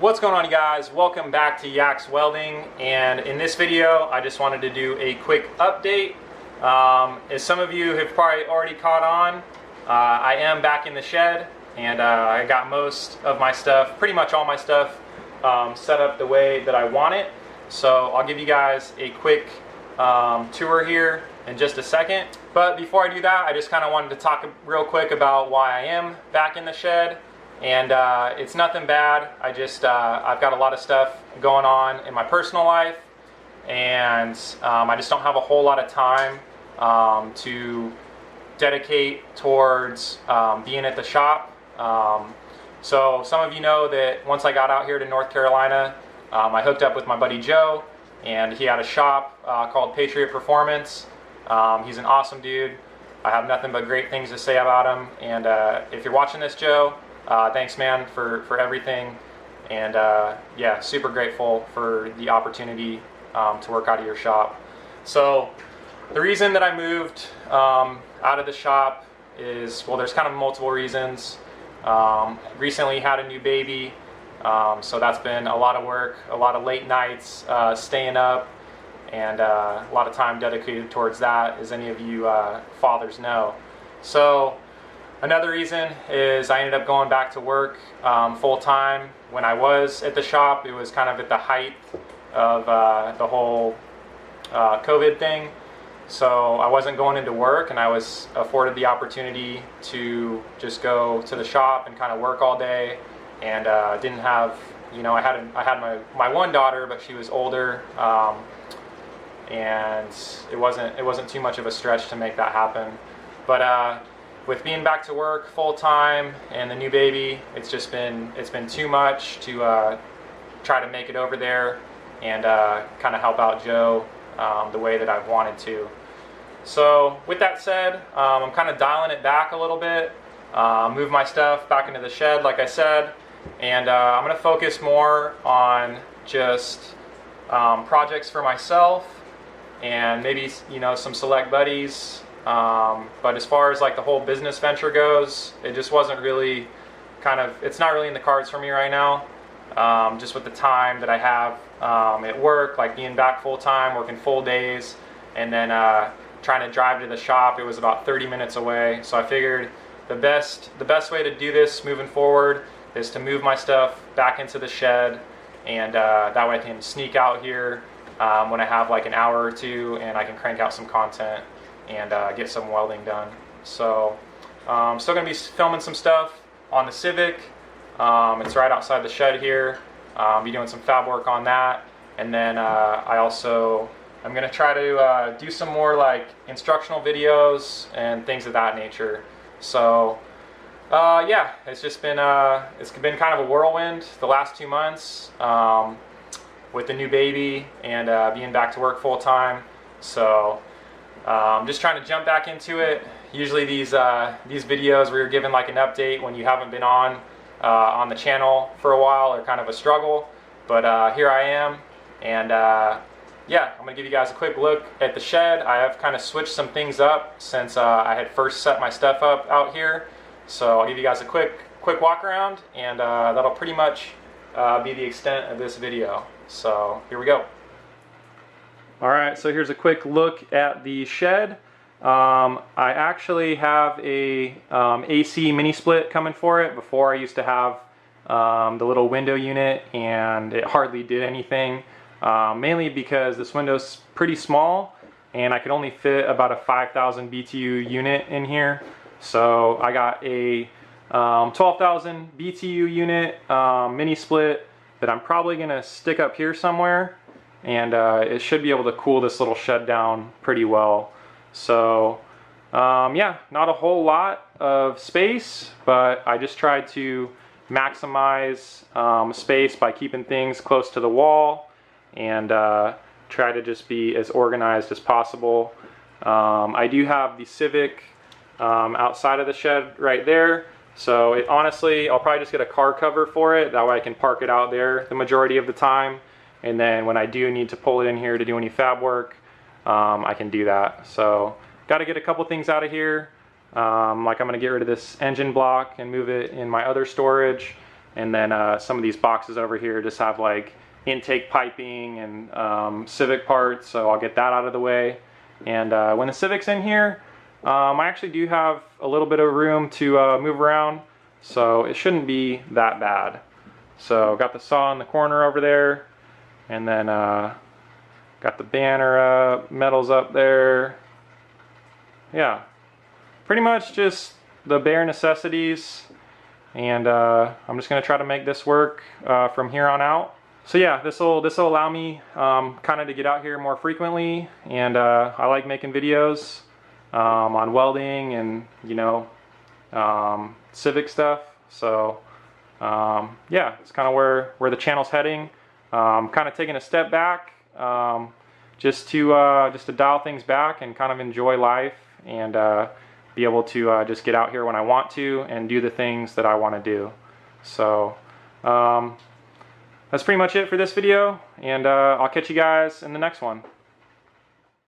What's going on, you guys? Welcome back to Yak's Welding, and in this video I just wanted to do a quick update. As some of you have probably already caught on, I am back in the shed, and I got most of my stuff, pretty much all my stuff, set up the way that I want it. So I'll give you guys a quick tour here in just a second. But before I do that, I just kind of wanted to talk real quick about why I am back in the shed. And it's nothing bad. I just I've got a lot of stuff going on in my personal life, and I just don't have a whole lot of time to dedicate towards being at the shop. So some of you know that once I got out here to North Carolina, I hooked up with my buddy Joe, and he had a shop called Patriot Performance. He's an awesome dude. I have nothing but great things to say about him. And if you're watching this, Joe, thanks, man, for everything, and yeah, super grateful for the opportunity to work out of your shop. So the reason that I moved out of the shop is, well, there's kind of multiple reasons. Recently had a new baby, so that's been a lot of work, a lot of late nights staying up, and a lot of time dedicated towards that, as any of you fathers know. So another reason is I ended up going back to work full time. When I was at the shop, it was kind of at the height of the whole COVID thing. So I wasn't going into work, and I was afforded the opportunity to just go to the shop and kind of work all day. And didn't have, you know, I had my one daughter, but she was older, and it wasn't too much of a stretch to make that happen. But with being back to work full time and the new baby, it's been too much to try to make it over there and kind of help out Joe the way that I've wanted to. So with that said, I'm kind of dialing it back a little bit, move my stuff back into the shed, like I said, and I'm going to focus more on just projects for myself and maybe, you know, some select buddies. But as far as like the whole business venture goes, it just wasn't really it's not really in the cards for me right now. Just with the time that I have at work, like being back full time, working full days, and then trying to drive to the shop. It was about 30 minutes away. So I figured the best way to do this moving forward is to move my stuff back into the shed, and that way I can sneak out here when I have like an hour or two, and I can crank out some content and get some welding done. So I'm still going to be filming some stuff on the Civic. It's right outside the shed here. I'll be doing some fab work on that, and then I'm going to try to do some more like instructional videos and things of that nature. So yeah, it's been kind of a whirlwind the last 2 months with the new baby and being back to work full time. So I'm just trying to jump back into it. Usually these videos where you're given like an update when you haven't been on the channel for a while are kind of a struggle, but here I am, and yeah, I'm gonna give you guys a quick look at the shed. I have kind of switched some things up since I had first set my stuff up out here, so I'll give you guys a quick walk around, and that'll pretty much be the extent of this video. So here we go. Alright, so here's a quick look at the shed. I actually have a AC mini split coming for it. Before I used to have the little window unit, and it hardly did anything, mainly because this window's pretty small and I could only fit about a 5,000 BTU unit in here. So I got a 12,000 BTU unit mini split that I'm probably going to stick up here somewhere, and it should be able to cool this little shed down pretty well. So yeah, not a whole lot of space, but I just tried to maximize space by keeping things close to the wall, and try to just be as organized as possible. I do have the Civic outside of the shed right there, so honestly I'll probably just get a car cover for it. That way I can park it out there the majority of the time, and then when I do need to pull it in here to do any fab work, I can do that. So got to get a couple things out of here. Like I'm going to get rid of this engine block and move it in my other storage. And then some of these boxes over here just have like intake piping and Civic parts, so I'll get that out of the way. And when the Civic's in here, I actually do have a little bit of room to move around, so it shouldn't be that bad. So got the saw in the corner over there, and then got the banner up, metals up there. Yeah, pretty much just the bare necessities. And I'm just gonna try to make this work from here on out. So yeah, this will allow me kind of to get out here more frequently, and I like making videos on welding and, you know, Civic stuff. So yeah, it's kind of where the channel's heading. Kind of taking a step back just to dial things back and kind of enjoy life, and be able to just get out here when I want to and do the things that I want to do. So that's pretty much it for this video, and I'll catch you guys in the next one.